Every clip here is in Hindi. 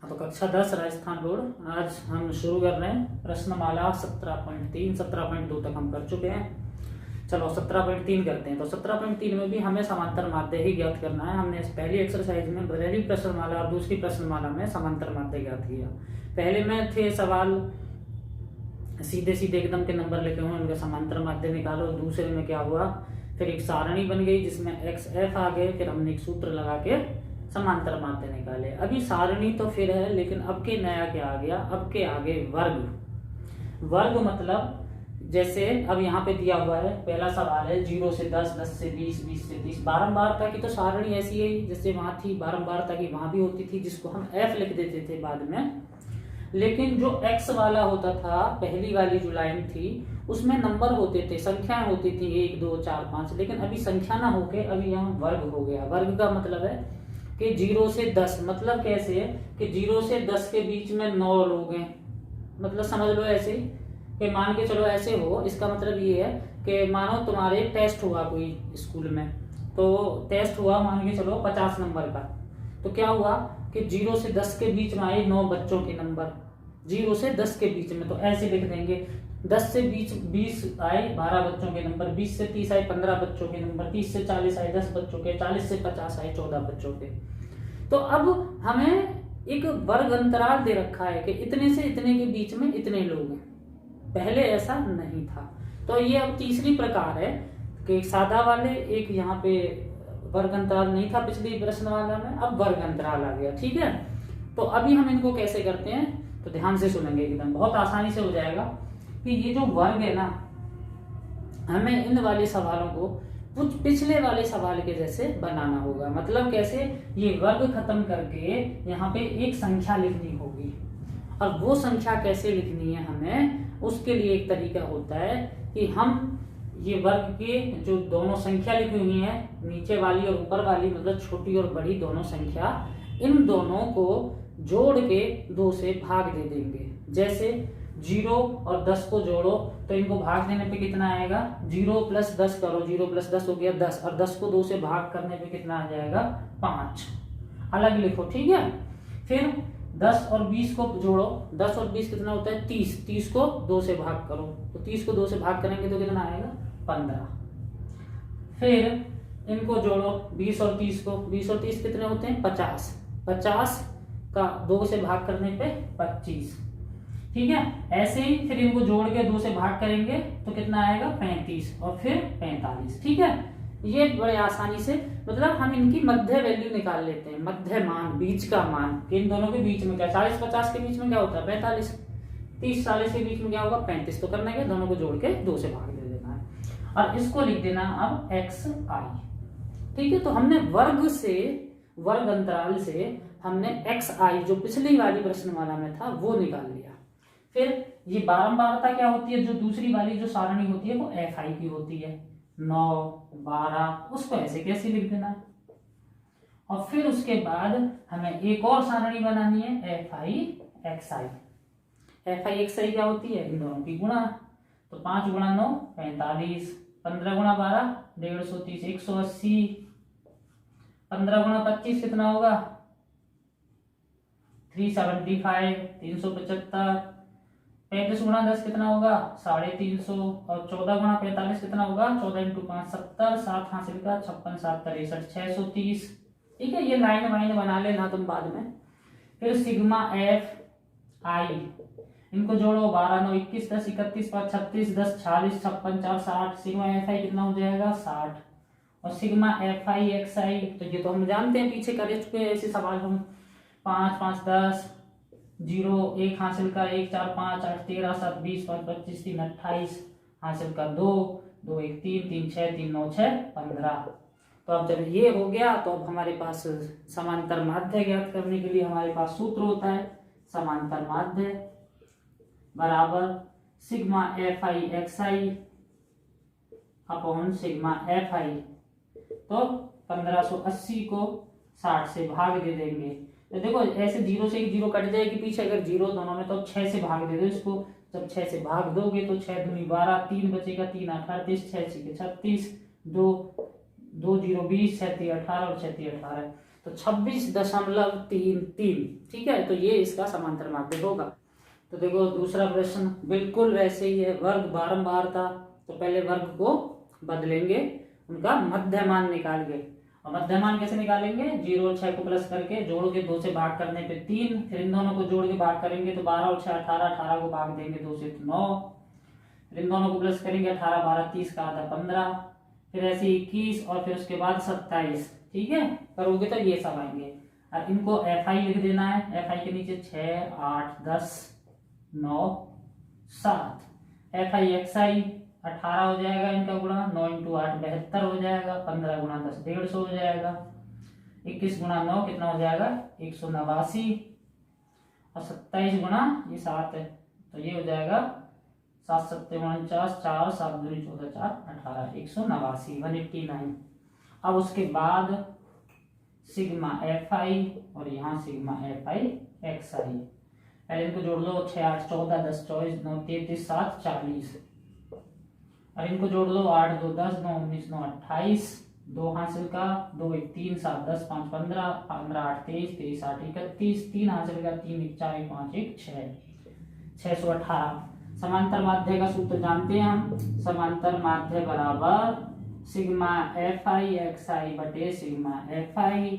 तो कक्षा 10 राजस्थान बोर्ड, आज हम शुरू कर रहे हैं प्रश्नमाला 17.3। 17.2 तक हम कर चुके हैं। चलो 17.3 करते हैं। तो 17.3 में भी हमें समांतर माध्य ही ज्ञात करना है। हमने इस पहली एक्सरसाइज में पहली प्रश्नमाला और दूसरी प्रश्नमाला में समांतर माध्य ज्ञात किया। पहले में थे सवाल सीधे सीधे एकदम के नंबर लिखे हुए, उनका समांतर माध्य निकालो। दूसरे में क्या हुआ, फिर एक सारणी बन गई जिसमें एक्स एफ आ गए, फिर हमने एक सूत्र लगा के समांतर माध्य निकाले। अभी सारणी तो फिर है, लेकिन अब के नया क्या आ गया, अब के आगे वर्ग। वर्ग मतलब जैसे अब यहाँ पे दिया हुआ है, पहला सवाल है 0 से 10, 10 से 20, 20 से 30। बारंबारता की तो सारणी ऐसी है जैसे वहां थी, बारंबारता की वहां भी होती थी, जिसको हम एफ लिख देते थे बाद में। लेकिन जो एक्स वाला होता था, पहली वाली जो लाइन थी, उसमें नंबर होते थे, संख्याएं होती थी 1 2 4 5। लेकिन अभी संख्या ना होके अभी यहाँ वर्ग हो गया। वर्ग का मतलब है कि 0 से 10, मतलब कैसे है कि 0 से 10 के बीच में 9 लोग हैं। मतलब समझ लो ऐसे कि मान के चलो ऐसे हो, इसका मतलब ये है कि मानो तुम्हारे टेस्ट हुआ कोई स्कूल में, तो टेस्ट हुआ मान के चलो 50 नंबर का। तो क्या हुआ कि 0 से 10 के बीच में आए 9 बच्चों के नंबर, 0 से 10 के बीच में, तो ऐसे लिख देंगे। 10 से 20 आए 12 बच्चों के नंबर, 20 से 30 आए 15 बच्चों के नंबर, 30 से 40 आए 10 बच्चों के, 40 से 50 आए 14 बच्चों के। तो अब हमें एक वर्ग अंतराल दे रखा है कि इतने से इतने के बीच में इतने लोग हैं। पहले ऐसा नहीं था। तो ये अब तीसरी प्रकार है कि सादा वाले एक यहाँ पे वर्ग अंतराल नहीं था पिछली प्रश्नमाला में, अब वर्ग अंतराल आ गया। ठीक है, तो अभी हम इनको कैसे करते हैं, तो ध्यान से सुनेंगे, एकदम बहुत आसानी से हो जाएगा। कि ये जो वर्ग है ना, हमें इन वाले सवालों को कुछ पिछले वाले सवाल के जैसे बनाना होगा। मतलब कैसे, ये वर्ग खत्म करके यहाँ पे एक संख्या लिखनी होगी। और वो संख्या कैसे लिखनी है हमें, उसके लिए एक तरीका होता है कि हम ये वर्ग के जो दोनों संख्या लिखी हुई है, नीचे वाली और ऊपर वाली, मतलब छोटी और बड़ी दोनों संख्या, इन दोनों को जोड़ के 2 से भाग दे देंगे। जैसे 0 और 10 को जोड़ो तो इनको भाग देने पे कितना आएगा, 0 प्लस 10 करो, 0 प्लस 10 हो गया 10, और 10 को 2 से भाग करने पे कितना आ जाएगा 5। अलग लिखो, ठीक है। फिर 10 और 20 को जोड़ो, 10 और 20 कितना होता है 30, 30 को 2 से भाग करो, तो 30 को 2 से भाग करेंगे तो कितना आएगा 15। फिर इनको जोड़ो 20 और 30 को, 20 और 30 कितने होते हैं 50, 50 का 2 से भाग करने पे 25। ठीक है, ऐसे ही फिर इनको जोड़ के 2 से भाग करेंगे तो कितना आएगा 35, और फिर 45। ठीक है, ये बड़े आसानी से, मतलब हम इनकी मध्य वैल्यू निकाल लेते हैं, मध्य मान, बीच का मान। इन दोनों के बीच में क्या, 40-50 के बीच में क्या होता है 45, 30-40 के बीच में क्या होगा 35। तो करना क्या, दोनों को जोड़ के 2 से भाग दे देना है, और इसको लिख देना अब xi। ठीक है, तो हमने वर्ग से, वर्ग अंतराल से हमने xi जो पिछली वाली प्रश्नमाला में था वो निकाल लिया। फिर ये बारंबारता क्या होती है, जो दूसरी वाली जो सारणी होती है वो fi की होती है, 9 12, उसको ऐसे कैसे लिख देना। और फिर उसके बाद हमें एक और सारणी बनानी है fi xi। fi xi क्या होती है, इन दोनों की गुणा। तो 5 गुणा 9 45, 15 गुणा 12 150, 180, 15 गुणा 25 कितना होगा 375, 375, 35 गुणा 10 कितना होगा 350, और 14 गुणा 45 कितना होगा 14 × 5 70, 7 हासिल का 56 7 63 630। ठीक है, ये लाइन वाइन बना लेना तुम बाद में। फिर सिग्मा एफ आई, इनको जोड़ो 12 9 21 10 31 5 36 10 46 56 4 60। सिग्मा एफ आई कितना हो जाएगा 60, और सिग्मा एफ आई एक्स आई, तो ये तो हम जानते हैं, पीछे कर चुके हैं ऐसे सवाल हम। 5 5 10, 0 1 हासिल का 1 4 5 8 13 7 20 5 25 3 28 हासिल का 2 2 1 3 3 6 3 9 6 15। तो अब जब ये हो गया तो अब हमारे पास समांतर माध्य ज्ञात करने के लिए हमारे पास सूत्र होता है, समांतर माध्य बराबर sigma F I x I upon sigma F I. तो 1580 को 60 से भाग दे देंगे। तो देखो ऐसे 0 से 0 कट जाएगी पीछे, अगर 0 दोनों में तो 6 से भाग दे दो इसको। जब 6 से भाग दोगे तो 6 दूनी 12, 3 बचेगा 3 8 38, 6 6 36, 2 2 0 20, 6 3 18 और 6 3 18। तो 26.33, ठीक है। तो ये इसका समांतर माध्य होगा। तो देखो दूसरा प्रश्न बिल्कुल वैसे ही है, वर्ग बारंबार था तो पहले वर्ग को बदलेंगे, उनका मध्यमान निकाल के। और मध्यमान कैसे निकालेंगे, 0 और 6 को प्लस करके जोड़ के 2 से भाग करने पे 3, फिर इन दोनों को जोड़ के भाग करेंगे तो 12 और 6 18, 18 को भाग देंगे 2 से तो 9, फिर इन दोनों को प्लस करेंगे 18 12 30 का आधा 15, फिर ऐसे 21 और फिर उसके बाद 27, ठीक है। करोगे तो ये सब आएंगे। अब इनको FI लिख देना है, FI के नीचे 6 8 10 9 7, FI XI 18 हो जाएगा इनका गुणा, 9 × 8 72 हो जाएगा, 15 × 10 150 हो जाएगा, 21 × 9 कितना हो जाएगा 189, और 27 गुणा ये 7 है तो ये हो जाएगा 7 7 49, 4 7 2 14 4 18, 189 189। अब उसके बाद सिग्मा FI और यहाँ सिग्मा FI XI, पहले इनको जोड़ लो, 6 8 14 10 24 9 33 7 40, और इनको जोड़ लो 8 2 10 9 19 9 28, 2 हासिल का 2 1 3 7 10 5 15 15 8 23 23 8 31, 3 हासिल का 3 1 4 1 5 1 6 618। समांतर माध्य का सूत्र जानते हैं हम, समांतर माध्य बराबर सिग्मा FI XI बटे सिग्मा FI,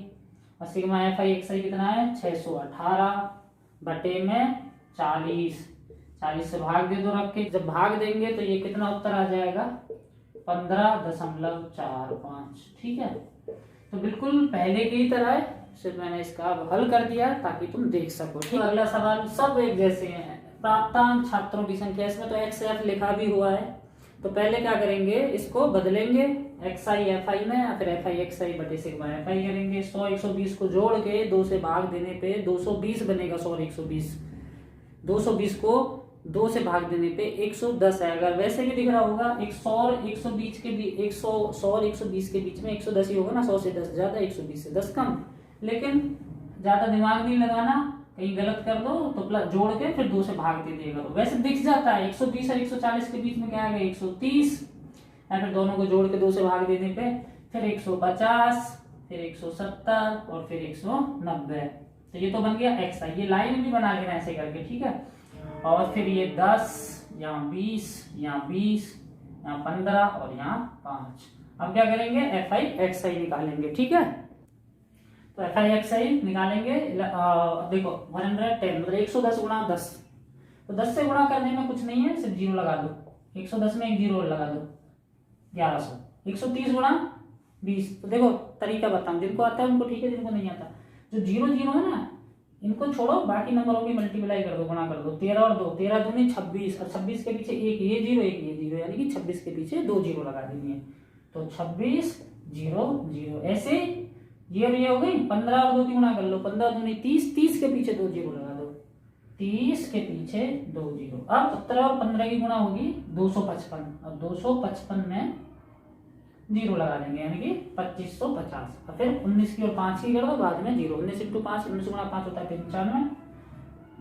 और सिग्मा FI XI कितना है 618 बटे में 40, 40 से भाग दे दो रख के, जब भाग देंगे तो ये कितना उत्तर आ जाएगा 15.45, ठीक है। तो बिल्कुल पहले की तरह है, सिर्फ मैंने इसका हल कर दिया ताकि तुम देख सको, ठीक। अगला सवाल सब एक जैसे हैं, प्राप्तांक छात्रों की संख्या, इसमें तो XF लिखा भी हुआ है। तो पहले क्या करेंगे, इसको बदलेंगे XI FI में, या फिर FI XI बटे सिग्मा FI करेंगे। 100 120 को जोड़ के 2 से भाग देने पे 220 बनेगा, 100 और 120, 220 को 2 से भाग देने पे 110 आएगा। वैसे भी दिख रहा होगा 100 और 120 के बीच, 100 और 120 के बीच में 110 ही होगा ना, 100 से 10 ज्यादा 120 से 10 कम। लेकिन ज्यादा दिमाग नहीं लगाना, कहीं गलत कर दो तो प्लस जोड़ के फिर 2 से भाग दे देगा, तो वैसे दिख जाता है 120 और 140 के बीच में क्या आएगा 130, या फिर दोनों को जोड़ के 2 से भाग देने पे फिर 150, फिर 170 और फिर 190। तो ये तो बन गया XI, ये लाइन भी बना लेना ऐसे करके, ठीक है। और फिर ये 10, यहाँ 20, यहाँ 20, यहाँ 15 और यहाँ 5। अब क्या करेंगे FI XI निकालेंगे, ठीक है। तो FI XI निकालेंगे, देखो 110 मतलब 110 गुणा 10, तो 10 से गुणा करने में कुछ नहीं है, सिर्फ 0 लगा दो, 110 में एक 0 लगा दो 1100, 130 गुणा 20। तो देखो तरीका बताऊं, जिनको आता है उनको ठीक है, जिनको नहीं आता जो 0 0 है ना इनको छोड़ो, बाकी नंबरों की मल्टीप्लाई कर दो, गुणा कर दो, 13 और 2 13 दूनी 26, और 26 के पीछे एक ये 0 एक ये 0, यानी कि 26 के पीछे 2 0 लगा देनी है, तो 26 0 0 ऐसे ये और ये हो गई। 15 और 2 की गुणा कर लो, 15 दूनी 30, 30 के पीछे 2 0 लगा दो, 30 के पीछे 2 0। अब 17 और 15 की गुणा होगी 255, और 255 में 0 लगा देंगे, यानी कि 2550, और फिर 19 की और 5 की कर दो, बाद में 0, 19 × 5 19 गुणा 5 होता है 95,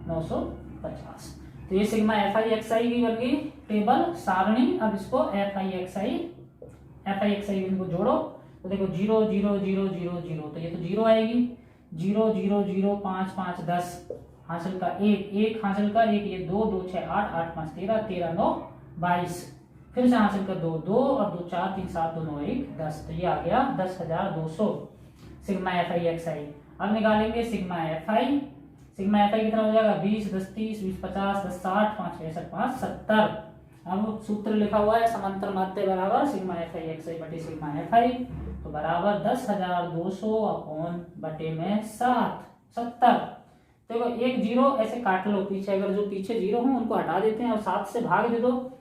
950। तो ये सिग्मा FI XI की बन गई टेबल सारणी। अब इसको FI XI इनको जोड़ो, तो देखो 0 0 0 0 0, तो ये तो 0 आएगी, 0 0 0 5 5 10 हासिल का 1 1 हासिल का 1, ये 2 2 6 8 8 5 13 13 9 22, फिर से हासिल का 2 2 और 2 4 3 7 2 9 1 10, तो ये आ गया 10,200 सिग्मा FI XI। अब निकालेंगे सिग्मा FI कितना हो जाएगा 20 10 30 20 50 10 60 5 65 5 70। अब सूत्र लिखा हुआ है समांतर माध्य बराबर सिग्मा FI XI बटे सिग्मा FI, तो बराबर 10,200 अपॉन बटे में 70। देखो एक 0 ऐसे काट लो पीछे, अगर जो पीछे 0 हो उनको हटा देते हैं और 7 से भाग दे दो,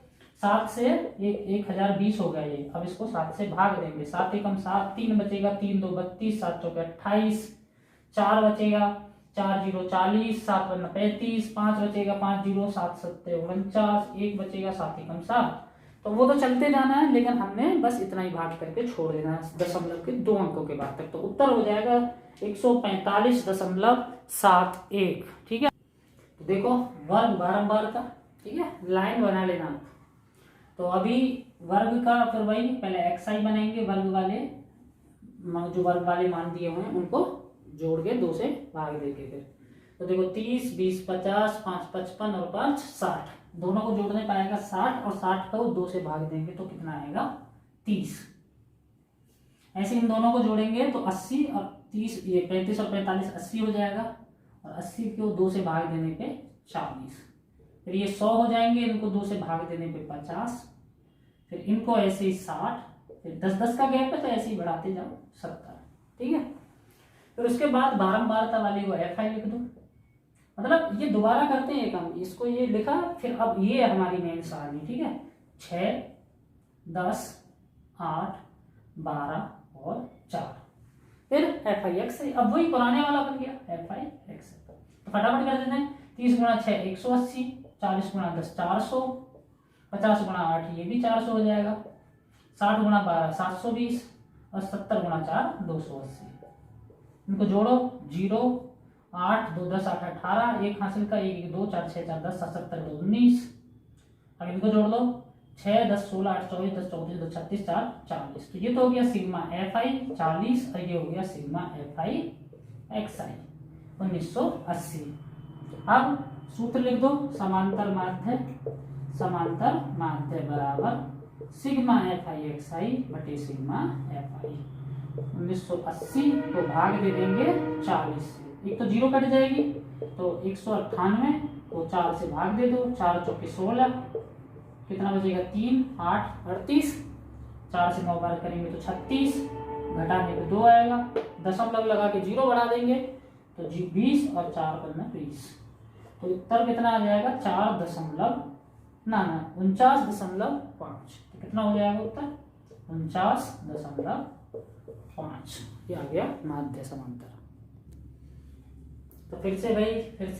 7 से 1020 हो गया ये। अब इसको 7 से भाग देंगे, 7 एकम 7, 3 बचेगा, 3 2 32, 7 चौके 28, 4 बचेगा, 4 0 40, 7 1 35, 5 बचेगा, 5 0 7 7 49, 1 बचेगा, 7 एकम 7। तो वो तो चलते जाना है, लेकिन हमने बस इतना ही भाग करके छोड़ देना है दशमलव के 2 अंकों के बाद तक, तो उत्तर हो जाएगा 145.71, ठीक है। तो देखो वर्ग बारंबार का, ठीक है, लाइन बना लेना। तो अभी वर्ग का फिर वही पहले XI बनाएंगे, वर्ग वाले जो वर्ग वाले मान दिए हुए हैं उनको जोड़ के 2 से भाग देंगे फिर। तो देखो 30, 20, 50, 5, 55 और 5, 60, दोनों को जोड़ने पाएगा 60 और 60 को 2 से भाग देंगे तो कितना आएगा 30। ऐसे इन दोनों को जोड़ेंगे तो 80 और 30, ये 35 और 45 80 हो जाएगा और 80 को 2 से भाग देने पे 40। फिर ये 100 हो जाएंगे, इनको 2 से भाग देने पे 50, फिर इनको ऐसे ही 60, फिर 10-10 का गैप है तो ऐसे ही बढ़ाते जाओ 70। ठीक है, फिर उसके बाद बारंबारता वाली को FI लिख दो। मतलब ये दोबारा करते हैं काम, इसको ये लिखा, फिर अब ये हमारी मेन सारणी। ठीक है, 6, 10, 8, 12 और 4, फिर FIX। अब वही पुराने वाला बन गया FIX। तो फटाफट कर देते हैं। 30 गुणा 6 180, 40 गुणा 10 400, 50 गुणा 8 ये भी 400 हो जाएगा, 60 गुणा 12 720 और 70 गुणा 4 280। इनको जोड़ो, 0 8 2 10 8 18, 1 हासिल का 1 1 2 4 6 4 10 7 70 2 19। अब इनको जोड़ लो, 6 10 16 8 24 10 34 2 36 4 40। तो ये तो हो गया सिग्मा FI 40 और ये हो गया सिग्मा FI XI 1980। अब सूत्र लिख दो, समांतर माध्य बराबर सिग्मा FI XI बटे सिग्मा FI। 1980 को भाग दे देंगे 40 से, एक तो 0 कट जाएगी तो 198 को 4 से भाग दे दो, 4 चौके 16, कितना बचेगा 3 8 38, 4 से 9 बार करेंगे तो 36, घटाने पे 2 आएगा, दशमलव लगा के 0 बढ़ा देंगे तो 20 और 4 पन्ना 20। तो उत्तर कितना आ जाएगा 49.5। तो कितना हो जाएगा उत्तर 49.5। ये आ गया माध्य समांतर। तो फिर से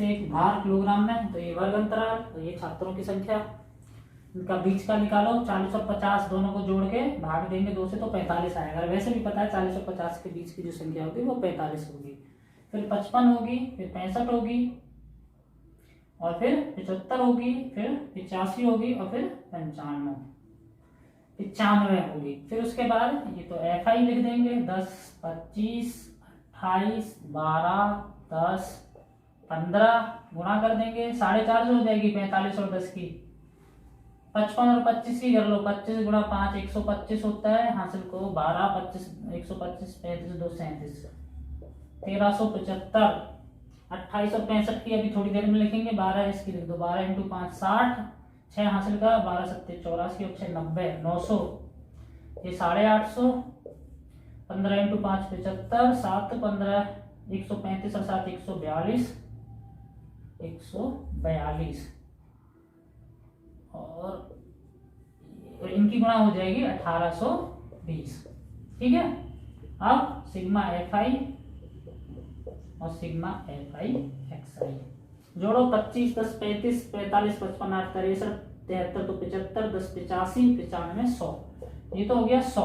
एक भार किलोग्राम में, तो ये वर्ग अंतराल, तो ये छात्रों की संख्या, इनका बीच का निकालो, 40 और 50 दोनों को जोड़ के भाग देंगे 2 से तो 45 आएगा। वैसे भी पता है 40 और 50 के बीच की जो संख्या होगी वो 45 होगी, फिर 55 होगी, फिर 65 होगी और फिर 75 होगी, फिर 85 होगी और फिर 95 होगी। फिर उसके बाद ये तो FI लिख देंगे, 10 25 28 12 10 15 गुणा कर देंगे, 450 हो जाएगी 45 और 10 की, 55 और 25 की कर लो, 25 गुणा 5 125 होता है, हासिल को 12 25 125 35 2 37 1375। 28 और 65 की अभी थोड़ी देर में लिखेंगे, 12 इसकी लिख दो, 12 × 5 60, 6 हासिल का 12 7 84 और 6 90 900, ये 850, 15 × 5 75, 7 15 135 और 7 142 और इनकी गुणा हो जाएगी 1820। ठीक है, अब सिग्मा FI और सिग्मा FI XI जोड़ो, 25 10 35 45 55 8 63 73 तो 75 10 85 95 100, ये तो हो गया 100।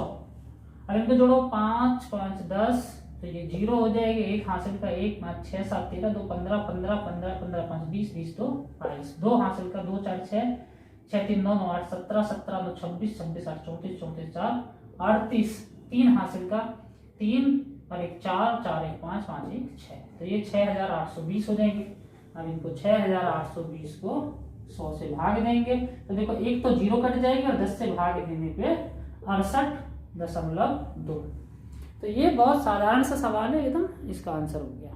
अब इनको जोड़ो, 5 5 10, तो ये 0 हो जाएगी, 1 हासिल का 1 5 6 7 13 2 15 15 15 15 5 20 20 2 22, 2 हासिल का 2 4 6 6 3 9 9 8 17 17 2 26 26 8 34 34 4 38, 3 हासिल का 3 और 1 4 4 1 5 5 1 6, तो ये 6820 हो जाएंगे। अब इनको 6820 को 100 से भाग देंगे, तो देखो एक तो 0 कट जाएगी और 10 से भाग देने पे 68.2। तो ये बहुत साधारण सा सवाल है एकदम, इसका आंसर हो गया।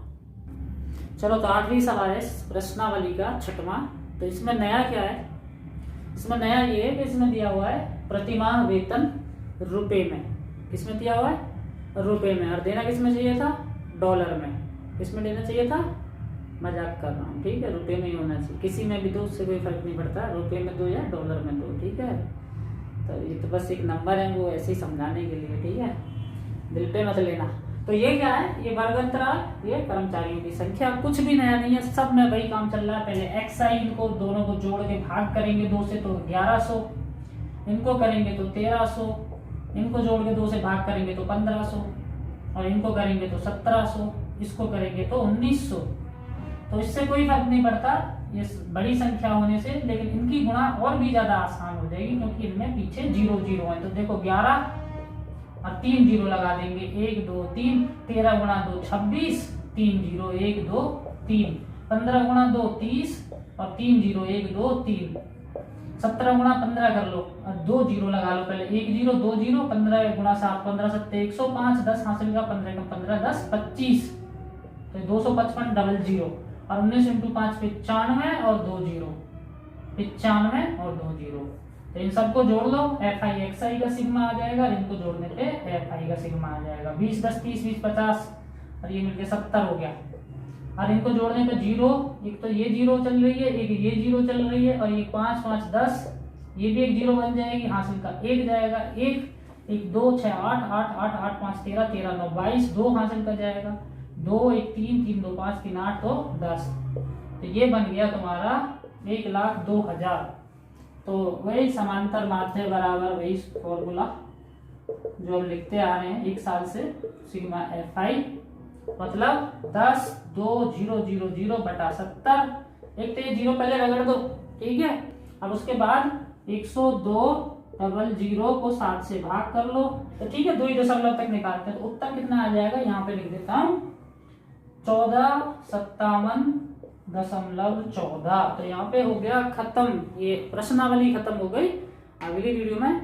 चलो तो 8वीं सवाल है प्रश्नावली का 6वां। तो इसमें नया क्या है, इसमें नया ये है कि इसमें दिया हुआ है प्रतिमाह वेतन रुपए में, किसमें दिया हुआ है रुपए में, और देना किसमें चाहिए था डॉलर में, किसमें देना चाहिए था, मजाक कर रहा हूँ, ठीक है, रुपए में ही होना चाहिए, किसी में भी दो उससे कोई फर्क नहीं पड़ता, रुपए में दो या डॉलर में दो, ठीक है। तो ये तो बस एक नंबर है, वो ऐसे ही समझाने के लिए, ठीक है, दिल पे मत लेना। तो ये क्या है, ये वर्ग अंतराल, ये कर्मचारियों की संख्या, कुछ भी नया नहीं है, सब में वही काम चल रहा है। पहले XI इनको दोनों को जोड़ के भाग करेंगे 2 से तो 1100, इनको करेंगे तो 1300, इनको जोड़ के 2 से भाग करेंगे तो 1500, और इनको करेंगे तो 1700, इसको करेंगे तो 1900। तो इससे कोई फर्क नहीं पड़ता ये बड़ी संख्या होने से, लेकिन इनकी गुणा और भी ज्यादा आसान हो जाएगी क्योंकि इनमें पीछे 0 0 है। तो देखो 11 और 3 0 लगा देंगे, 1 2 3, 13 गुणा 2 26, 3 0 1 2 3, 15 गुणा 2 30 और 3 0 1 2 3, 17 गुणा 15 कर लो और 2 जीरो लगा लो पहले, 1 0 2 0, 15 गुणा 7 15 7 105, 10 हासिल का 15 कम 15 10 25, तो 255 डबल जीरो और 19 इंटू 5 95 और 2 जीरो, 95 और 2 जीरो। तो इन सबको जोड़ लो, एफ आई एक्स आई का सिग्मा आ जाएगा, इनको जोड़ने पे एफ आई का सिग्मा आ जाएगा। 20 10 30 20 50 और ये मिलके 70 हो गया। और इनको जोड़ने पे जीरो, एक तो ये जीरो चल रही है, एक ये जीरो चल रही है और ये 5 5 10, ये भी एक जीरो बन जाएगी, हासिल का 1 जाएगा, 1 1 2 6 8 8 8 8 5 13 13 9 22, 2 हासिल का जाएगा, 2 1 3 3 2 5 3 8 तो 10। तो ये बन गया तुम्हारा 1,02,000। तो वही समांतर माध्य बराबर वही फॉर्मूला जो हम लिखते आ रहे हैं 1 साल से, सिग्मा एफ आई मतलब 10 2 0 0 0 बटा 70। एक तो ये जीरो पहले रगड़ दो, ठीक है। अब उसके बाद 102 डबल जीरो को 7 से भाग कर लो, तो ठीक है 2 ही दशमलव तक निकालते हैं, तो उत्तर कितना आ जाएगा यहाँ पे लिख देता हूँ 1457.14। तो यहाँ पे हो गया खत्म, ये प्रश्नावली खत्म हो गई। अगली वीडियो में